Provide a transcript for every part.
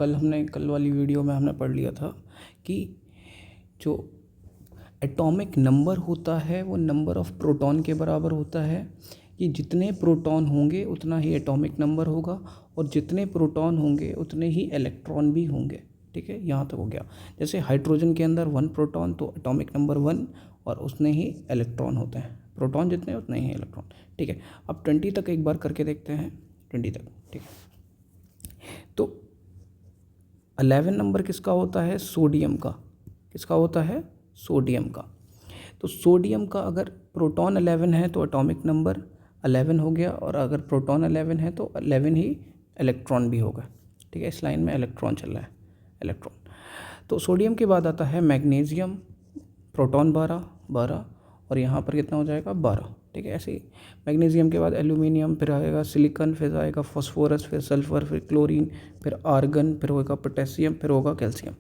कल वाली वीडियो में हमने पढ़ लिया था कि जो एटॉमिक नंबर होता है वो नंबर ऑफ प्रोटॉन के बराबर होता है, कि जितने प्रोटॉन होंगे उतना ही एटॉमिक नंबर होगा और जितने प्रोटॉन होंगे उतने ही इलेक्ट्रॉन भी होंगे। ठीक है, यहाँ तक हो गया। जैसे हाइड्रोजन के अंदर 1 प्रोटॉन तो एटॉमिक नंबर 1 और उतने ही इलेक्ट्रॉन होते हैं, प्रोटॉन जितने उतने ही इलेक्ट्रॉन। ठीक है, अब 20 तक एक बार करके देखते हैं, 20 तक। ठीक है, तो 11 नंबर किसका होता है? सोडियम का। किसका होता है? सोडियम का। तो सोडियम का अगर प्रोटॉन 11 है तो एटॉमिक नंबर 11 हो गया, और अगर प्रोटॉन 11 है तो 11 ही इलेक्ट्रॉन भी होगा। ठीक है, इस लाइन में इलेक्ट्रॉन चल रहा है, इलेक्ट्रॉन। तो सोडियम के बाद आता है मैग्नीशियम, प्रोटॉन 12 और यहाँ पर कितना हो जाएगा? 12। ठीक है, ऐसे ही मैग्नीशियम के बाद एल्यूमिनियम, फिर आएगा सिलिकॉन, फिर आएगा फास्फोरस, फिर सल्फर, फिर क्लोरीन, फिर आर्गन, फिर होगा पोटेशियम, फिर होगा कैल्शियम।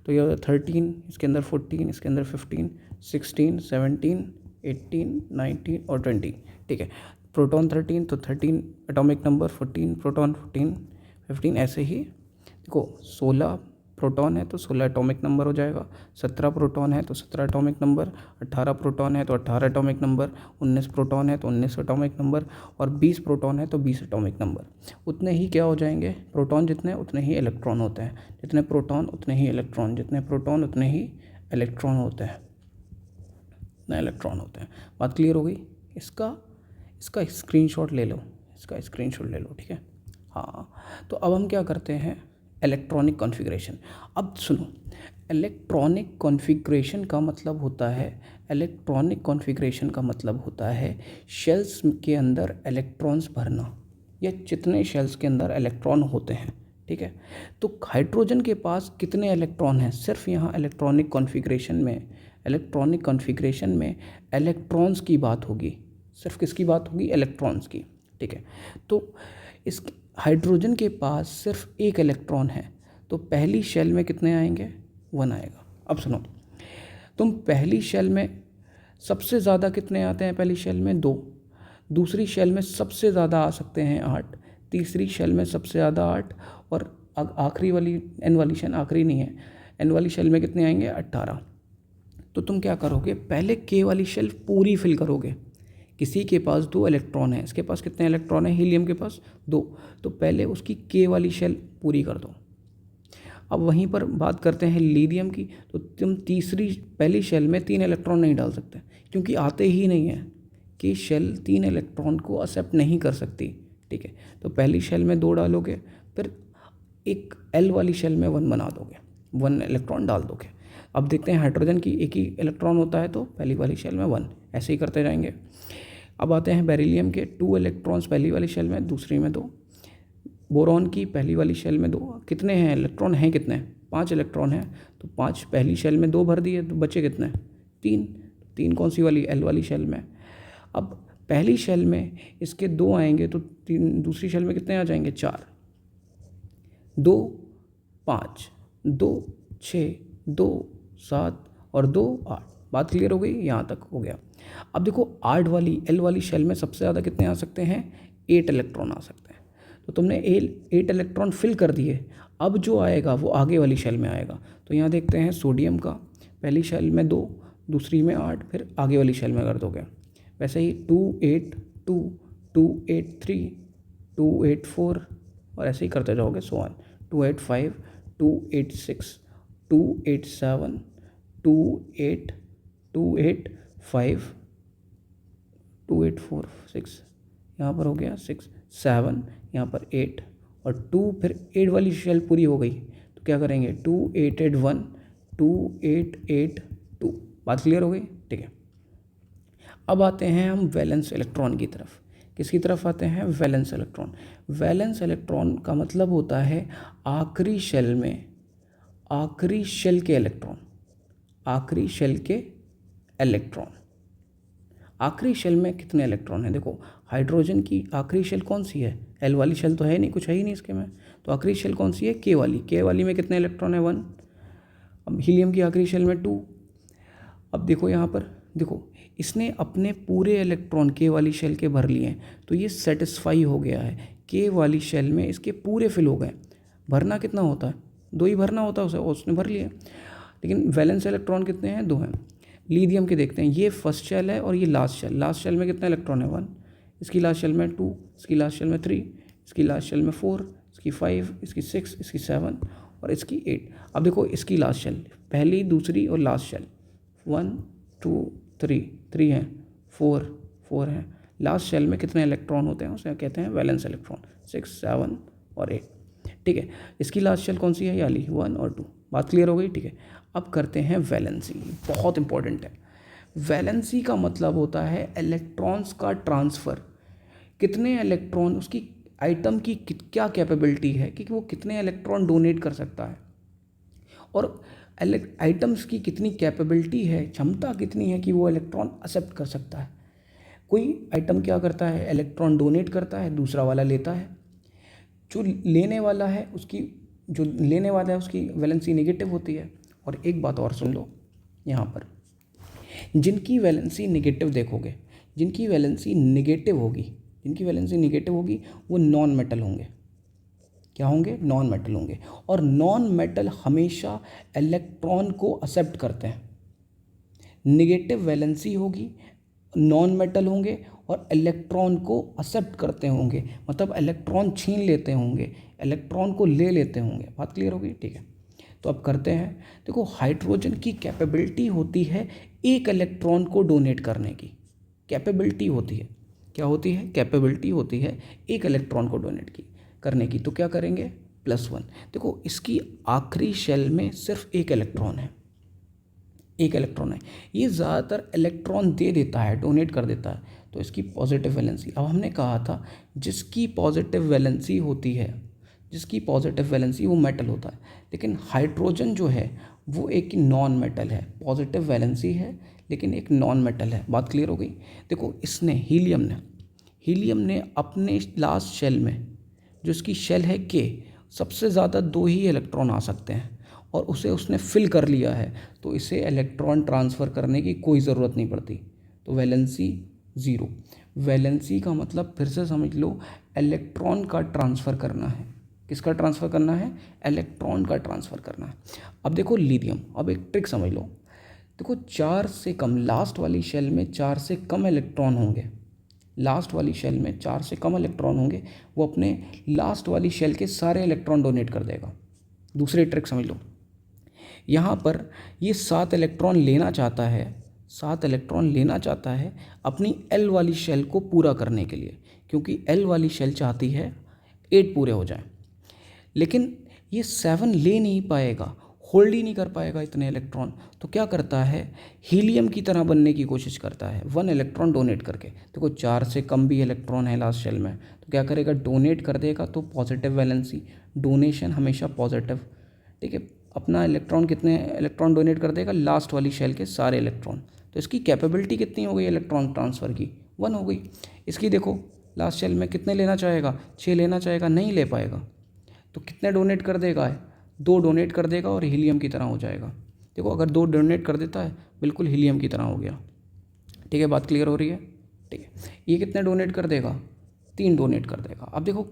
तो ये 13, इसके अंदर 14, इसके अंदर 15, 16, 17, 18, 19 और 20। ठीक है, प्रोटॉन 13 तो 13 एटॉमिक नंबर, 14 प्रोटॉन, 14 15, ऐसे ही देखो 16 प्रोटॉन है तो 16 एटॉमिक नंबर हो जाएगा, 17 प्रोटॉन है तो 17 एटॉमिक नंबर, 18 प्रोटॉन है तो 18 एटॉमिक नंबर, 19 प्रोटॉन है तो 19 एटॉमिक नंबर और 20 प्रोटॉन है तो 20 एटॉमिक नंबर। उतने ही क्या हो जाएंगे? प्रोटॉन जितने उतने ही इलेक्ट्रॉन होते हैं, जितने प्रोटॉन उतने ही इलेक्ट्रॉन, जितने प्रोटॉन उतने ही इलेक्ट्रॉन होते हैं, उतने इलेक्ट्रॉन होते हैं। बात क्लियर हो गई? इसका स्क्रीनशॉट ले लो, इसका स्क्रीनशॉट ले लो। ठीक है, हाँ। तो अब हम क्या करते हैं? Electronic configuration. अब सुनो, इलेक्ट्रॉनिक कॉन्फ़िगरेशन का मतलब होता है, इलेक्ट्रॉनिक कॉन्फ़िगरेशन का मतलब होता है शेल्स के अंदर इलेक्ट्रॉन्स भरना, या जितने शेल्स के अंदर इलेक्ट्रॉन होते हैं। ठीक है, तो हाइड्रोजन के पास कितने इलेक्ट्रॉन हैं? सिर्फ यहाँ इलेक्ट्रॉनिक कॉन्फ़िगरेशन में इलेक्ट्रॉन्स की बात होगी। सिर्फ किसकी बात होगी? इलेक्ट्रॉन्स की। ठीक है, तो इस हाइड्रोजन के पास सिर्फ एक इलेक्ट्रॉन है, तो पहली शेल में कितने आएंगे? 1 आएगा। अब सुनो, तुम पहली शेल में सबसे ज़्यादा कितने आते हैं? पहली शेल में 2, दूसरी शेल में सबसे ज़्यादा आ सकते हैं 8, तीसरी शेल में सबसे ज़्यादा 8 और आखिरी वाली एन वाली शेल, आखिरी नहीं है, एन वाली शेल में कितने आएंगे? 18। तो तुम क्या करोगे? पहले के वाली शेल पूरी फिल करोगे। किसी के पास 2 इलेक्ट्रॉन है, इसके पास कितने इलेक्ट्रॉन है? हीलियम के पास 2, तो पहले उसकी के वाली शेल पूरी कर दो। अब वहीं पर बात करते हैं लीथियम की, तो तुम पहली शेल में 3 इलेक्ट्रॉन नहीं डाल सकते, क्योंकि आते ही नहीं है कि शेल 3 इलेक्ट्रॉन को एक्सेप्ट नहीं कर सकती। ठीक है, तो पहली शेल में 2 डालोगे, फिर एक एल वाली शेल में 1 बना दोगे, 1 इलेक्ट्रॉन डाल दोगे। अब देखते हैं हाइड्रोजन की एक ही इलेक्ट्रॉन होता है तो पहली वाली शेल में 1, ऐसे ही करते जाएंगे। अब आते हैं बेरिलियम के, 2 इलेक्ट्रॉन्स पहली वाली शेल में, दूसरी में 2। बोरॉन की पहली वाली शेल में 2, कितने हैं इलेक्ट्रॉन? हैं कितने? 5 इलेक्ट्रॉन हैं, तो 5 पहली शेल में 2 भर दिए, तो बचे कितने? 3 कौन सी वाली? एल वाली शेल में। अब पहली शेल में इसके 2 आएंगे तो दूसरी शेल में कितने आ जाएंगे? 4, 2 5, 2 6, 2 7 और 2 8। बात क्लियर हो गई? यहाँ तक हो गया। अब देखो 8 वाली एल वाली शेल में सबसे ज़्यादा कितने आ सकते हैं? 8 इलेक्ट्रॉन आ सकते हैं। तो तुमने 8 इलेक्ट्रॉन फिल कर दिए, अब जो आएगा वो आगे वाली शेल में आएगा। तो यहाँ देखते हैं सोडियम का, पहली शेल में 2, दूसरी में 8, फिर आगे वाली शेल में कर दोगे। वैसे ही 2 8 2 2 8 3 2 8 4 और ऐसे ही करते जाओगे, सो ऑन। 2 8 5 2 8 6 2 8 7 2 8 2 8 5 2 8 4 6, यहाँ पर हो गया 6 7, यहाँ पर 8 और 2, फिर 8 वाली शेल पूरी हो गई तो क्या करेंगे? 2 8 8 1 2 8 8 2। बात क्लियर हो गई? ठीक है, अब आते हैं हम वैलेंस इलेक्ट्रॉन की तरफ। किसकी तरफ आते हैं? Valence electron. वैलेंस इलेक्ट्रॉन का मतलब होता है आखिरी शेल में, आखिरी शेल के इलेक्ट्रॉन, आखिरी शेल के इलेक्ट्रॉन। आखिरी शेल में कितने इलेक्ट्रॉन हैं? देखो हाइड्रोजन की आखिरी शेल कौन सी है? एल वाली शेल तो है नहीं, कुछ है ही नहीं इसके में, तो आखिरी शेल कौन सी है? के वाली। के वाली में कितने इलेक्ट्रॉन है? 1। अब हीलियम की आखिरी शेल में 2। अब देखो यहाँ पर, देखो इसने अपने पूरे इलेक्ट्रॉन के वाली शेल के भर लिए हैं, तो ये सेटिस्फाई हो गया है, के वाली शेल में इसके पूरे फिल हो गए। भरना कितना होता है, 2 ही भरना होता है उसे, उसने भर लिया। लेकिन वैलेंस इलेक्ट्रॉन कितने हैं, 2 हैं। लिथियम के देखते हैं, ये फर्स्ट शेल है और ये लास्ट शेल। लास्ट शेल में कितना इलेक्ट्रॉन है, 1। इसकी लास्ट शेल में 2, इसकी लास्ट शेल में 3, इसकी लास्ट शेल में 4, इसकी 5, इसकी 6, इसकी 7 और इसकी 8। अब देखो इसकी लास्ट शेल, पहली, दूसरी और लास्ट शेल, 1 2 3, 3 हैं, 4 हैं। लास्ट शेल में कितने इलेक्ट्रॉन होते हैं, उसे कहते हैं वैलेंस इलेक्ट्रॉन, 6 7 और 8। ठीक है, इसकी लास्ट शेल कौन सी है, ये वाली 1 और 2। बात क्लियर हो गई। ठीक है, अब करते हैं वैलेंसी, बहुत इंपॉर्टेंट है। वैलेंसी का मतलब होता है इलेक्ट्रॉन्स का ट्रांसफ़र। कितने इलेक्ट्रॉन, उसकी आइटम की क्या कैपेबिलिटी है कि वो कितने इलेक्ट्रॉन डोनेट कर सकता है, और आइटम्स की कितनी कैपेबिलिटी है, क्षमता कितनी है कि वो इलेक्ट्रॉन एक्सेप्ट कर सकता है। कोई आइटम क्या करता है, इलेक्ट्रॉन डोनेट करता है, दूसरा वाला लेता है। जो लेने वाला है उसकी वैलेंसी नेगेटिव होती है। और एक बात और सुन लो, यहाँ पर जिनकी वैलेंसी नेगेटिव देखोगे, जिनकी वैलेंसी नेगेटिव होगी वो नॉन मेटल होंगे। क्या होंगे, नॉन मेटल होंगे। और नॉन मेटल हमेशा इलेक्ट्रॉन को एक्सेप्ट करते हैं। नेगेटिव वैलेंसी होगी, नॉन मेटल होंगे और इलेक्ट्रॉन को एक्सेप्ट करते होंगे, मतलब इलेक्ट्रॉन छीन लेते होंगे, इलेक्ट्रॉन को ले लेते होंगे। बात क्लियर होगी। ठीक है, तो अब करते हैं। देखो, हाइड्रोजन की कैपेबिलिटी होती है एक इलेक्ट्रॉन को डोनेट करने की, कैपेबिलिटी होती है। क्या होती है, कैपेबिलिटी होती है एक इलेक्ट्रॉन को डोनेट करने की। तो क्या करेंगे, +1। देखो, इसकी आखिरी शेल में सिर्फ एक इलेक्ट्रॉन है, ये ज़्यादातर इलेक्ट्रॉन दे देता है, डोनेट कर देता है, तो इसकी पॉजिटिव वैलेंसी। अब हमने कहा था जिसकी पॉजिटिव वैलेंसी होती है, वो मेटल होता है। लेकिन हाइड्रोजन जो है वो एक नॉन मेटल है, पॉजिटिव वैलेंसी है लेकिन एक नॉन मेटल है। बात क्लियर हो गई। देखो, इसने हीलियम ने अपने लास्ट शेल में, जो इसकी शेल है K, सबसे ज़्यादा 2 ही इलेक्ट्रॉन आ सकते हैं और उसे उसने फिल कर लिया है, तो इसे इलेक्ट्रॉन ट्रांसफ़र करने की कोई ज़रूरत नहीं पड़ती। तो वैलेंसी 0। वैलेंसी का मतलब फिर से समझ लो, इलेक्ट्रॉन का ट्रांसफ़र करना है। किसका ट्रांसफ़र करना है, इलेक्ट्रॉन का ट्रांसफ़र करना है। अब देखो लिथियम, अब एक ट्रिक समझ लो। देखो, 4 से कम, लास्ट वाली शेल में 4 से कम इलेक्ट्रॉन होंगे, वो अपने लास्ट वाली शेल के सारे इलेक्ट्रॉन डोनेट कर देगा। दूसरी ट्रिक समझ लो, यहाँ पर ये 7 इलेक्ट्रॉन लेना चाहता है अपनी L वाली शेल को पूरा करने के लिए, क्योंकि L वाली शेल चाहती है 8 पूरे हो जाएं। लेकिन ये 7 ले नहीं पाएगा, होल्ड ही नहीं कर पाएगा इतने इलेक्ट्रॉन। तो क्या करता है, हीलियम की तरह बनने की कोशिश करता है, 1 इलेक्ट्रॉन डोनेट करके। देखो, 4 से कम भी इलेक्ट्रॉन है लास्ट शेल में, तो क्या करेगा, डोनेट कर देगा। तो पॉजिटिव वैलेंसी, डोनेशन हमेशा पॉजिटिव। ठीक है, अपना कितने इलेक्ट्रॉन डोनेट कर देगा, लास्ट वाली शेल के सारे इलेक्ट्रॉन। तो इसकी कैपेबिलिटी कितनी हो गई इलेक्ट्रॉन ट्रांसफ़र की, 1 हो गई। इसकी देखो, लास्ट शेल में कितने लेना चाहेगा, 6 लेना चाहेगा, नहीं ले पाएगा। तो कितने डोनेट कर देगा, 2 डोनेट कर देगा और हीलियम की तरह हो जाएगा। देखो, अगर 2 डोनेट कर देता है, बिल्कुल हीलियम की तरह हो गया। ठीक है, बात क्लियर हो रही है। ठीक है, ये कितने डोनेट कर देगा, 3 डोनेट कर देगा। अब देखो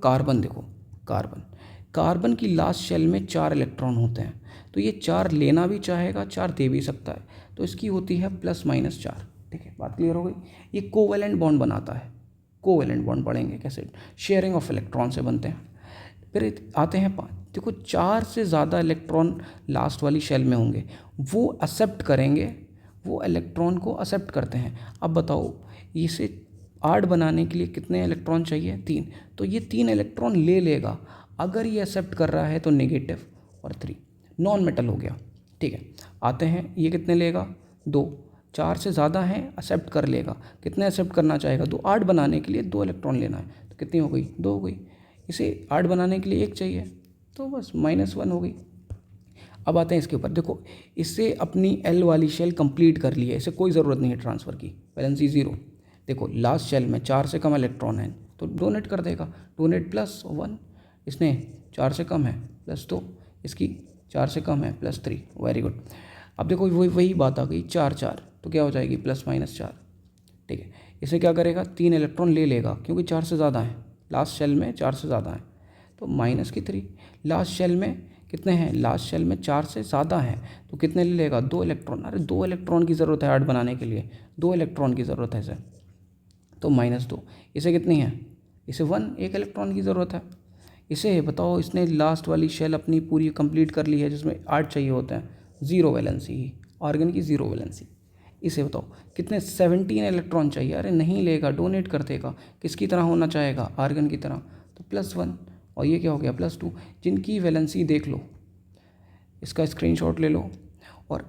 कार्बन की लास्ट शेल में 4 इलेक्ट्रॉन होते हैं, तो ये 4 लेना भी चाहेगा, 4 दे भी सकता है, तो इसकी होती है +-4। ठीक है, बात क्लियर हो गई। ये कोवेलेंट बॉन्ड बनाता है, कोवेलेंट बॉन्ड पढ़ेंगे कैसे, शेयरिंग ऑफ इलेक्ट्रॉन से बनते हैं। फिर आते हैं 5। देखो, 4 से ज़्यादा इलेक्ट्रॉन लास्ट वाली शेल में होंगे, वो एक्सेप्ट करेंगे, वो इलेक्ट्रॉन को एक्सेप्ट करते हैं। अब बताओ, इसे 8 बनाने के लिए कितने इलेक्ट्रॉन चाहिए, 3। तो ये 3 इलेक्ट्रॉन ले लेगा। अगर ये एक्सेप्ट कर रहा है तो नेगेटिव और 3, नॉन मेटल हो गया। ठीक है, आते हैं, ये कितने लेगा, 2। 4 से ज़्यादा है, एक्सेप्ट कर लेगा। कितने एक्सेप्ट करना चाहेगा, 2। 8 बनाने के लिए 2 इलेक्ट्रॉन लेना है, तो कितनी हो गई, 2 हो गई। इसे 8 बनाने के लिए 1 चाहिए, तो बस -1 हो गई। अब आते हैं इसके ऊपर। देखो, इससे अपनी L वाली शेल कंप्लीट कर ली है, इसे कोई ज़रूरत नहीं है ट्रांसफ़र की, वैलेंसी 0। देखो, लास्ट शेल में 4 से कम इलेक्ट्रॉन है, तो डोनेट कर देगा, डोनेट +1। इसने 4 से कम है, +2। इसकी 4 से कम है, +3। Very good. अब देखो, वही बात आ गई, 4 तो क्या हो जाएगी, +-4। ठीक है, इसे क्या करेगा, 3 इलेक्ट्रॉन ले लेगा, क्योंकि 4 से ज़्यादा है, लास्ट शेल में 4 से ज़्यादा है, तो -3। लास्ट शेल में कितने हैं, लास्ट शेल में 4 से ज़्यादा हैं तो कितने ले लेगा, 2 इलेक्ट्रॉन। अरे 2 इलेक्ट्रॉन की ज़रूरत है हार्ट बनाने के लिए, 2 इलेक्ट्रॉन की ज़रूरत है इसे, तो -2। इसे कितनी है, इसे 1 इलेक्ट्रॉन की ज़रूरत है। इसे बताओ, इसने लास्ट वाली शेल अपनी पूरी कंप्लीट कर ली है जिसमें 8 चाहिए होते हैं, 0 वैलेंसी ही, आर्गन की 0 वैलेंसी। इसे बताओ कितने, 17 इलेक्ट्रॉन चाहिए। अरे नहीं लेगा, डोनेट कर देगा, किसकी तरह होना चाहेगा, आर्गन की तरह, तो +1। और ये क्या हो गया, +2। जिनकी वैलेंसी देख लो, इसका स्क्रीनशॉट ले लो और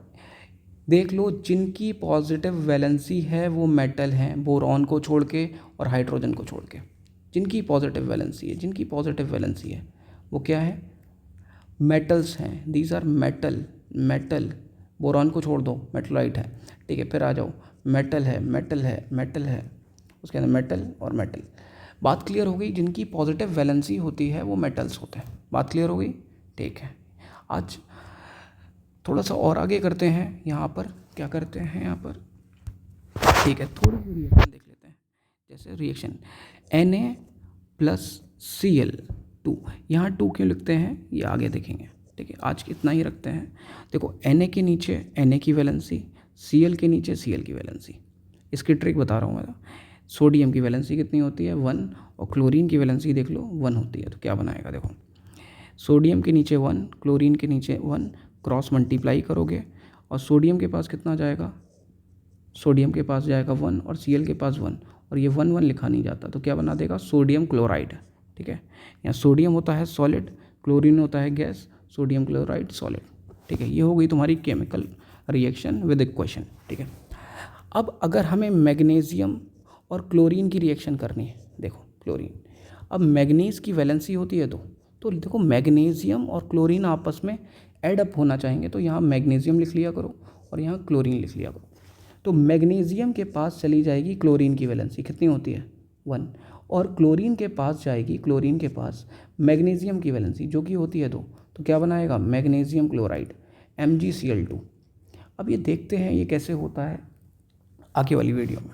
देख लो, जिनकी पॉजिटिव वैलेंसी है वो मेटल हैं, बोरॉन को छोड़ के और हाइड्रोजन को छोड़ के। जिनकी पॉजिटिव वैलेंसी है, जिनकी पॉजिटिव वैलेंसी है वो क्या है, मेटल्स हैं, दीज आर मेटल। बोरॉन को छोड़ दो, मेटलाइट है, ठीक है। फिर आ जाओ, मेटल है, उसके अंदर मेटल और मेटल। बात क्लियर हो गई, जिनकी पॉजिटिव वैलेंसी होती है वो मेटल्स होते हैं। बात क्लियर हो गई, ठीक है। आज थोड़ा सा और आगे करते हैं, यहाँ पर क्या करते हैं, यहाँ पर ठीक है, थोड़ी सी रिएक्शन देख लेते हैं। जैसे रिएक्शन Na+Cl2, यहाँ 2 क्यों लिखते हैं ये आगे देखेंगे, ठीक है। आज इतना ही रखते हैं। देखो Na के नीचे Na की वैलेंसी, Cl के नीचे Cl की वैलेंसी। इसकी ट्रिक बता रहा हूँ मैं। सोडियम की वैलेंसी कितनी होती है, 1, और क्लोरीन की वैलेंसी देख लो 1 होती है। तो क्या बनाएगा, देखो सोडियम के नीचे 1, क्लोरीन के नीचे 1, क्रॉस मल्टीप्लाई करोगे और सोडियम के पास कितना जाएगा, सोडियम के पास जाएगा 1 और Cl के पास 1, और ये 1 1 लिखा नहीं जाता तो क्या बना देगा, सोडियम क्लोराइड, ठीक है। यहाँ सोडियम होता है सॉलिड, क्लोरीन होता है गैस, सोडियम क्लोराइड सॉलिड, ठीक है। ये हो गई तुम्हारी केमिकल रिएक्शन विद इक्वेशन, ठीक है। अब अगर हमें मैग्नीशियम और क्लोरीन की रिएक्शन करनी है, देखो क्लोरीन, अब मैग्नीज की वैलेंसी होती है 2, तो देखो मैग्नीशियम और क्लोरीन आपस में ऐड अप होना चाहेंगे तो यहाँ मैग्नीशियम लिख लिया करो और यहाँ क्लोरीन लिख लिया करो। तो मैग्नीशियम के पास चली जाएगी क्लोरीन की वैलेंसी, कितनी होती है 1, और क्लोरीन के पास जाएगी, क्लोरीन के पास मैग्नीशियम की वैलेंसी जो कि होती है 2, तो क्या बनाएगा, मैग्नीशियम क्लोराइड MgCl2। अब ये देखते हैं ये कैसे होता है आगे वाली वीडियो में।